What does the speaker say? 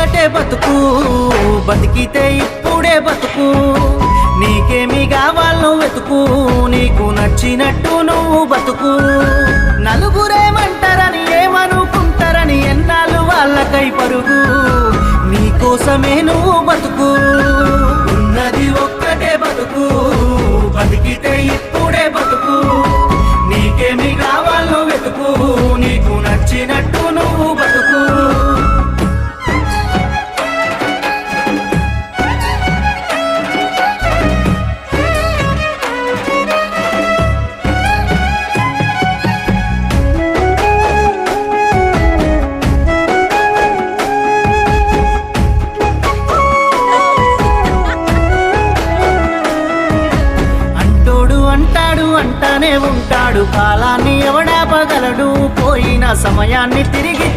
ఒక్కటే బతుకు, బతికితే ఇప్పుడే బతుకు. నీకేమి కావాలో వెతుకు, నీకు నచ్చినట్టు నువ్వు బతుకు. నలుగురేమంటారని ఏమనుకుంటారని ఎన్నాళ్ళు వాళ్ళకై పరుగు. నీకోసమే నువ్వు బతుకు, ఉన్నది ఒక్కటే బతుకు. బతికితే ఇప్పుడే బతుకు. నీకేమి కావాలో వెతుకు, నీకు నచ్చినట్టు నువ్వు బతుకు. అంటానే ఉంటాడు, కాలాన్ని ఎవడాపగలడు, పోయిన సమయాన్ని తిరిగి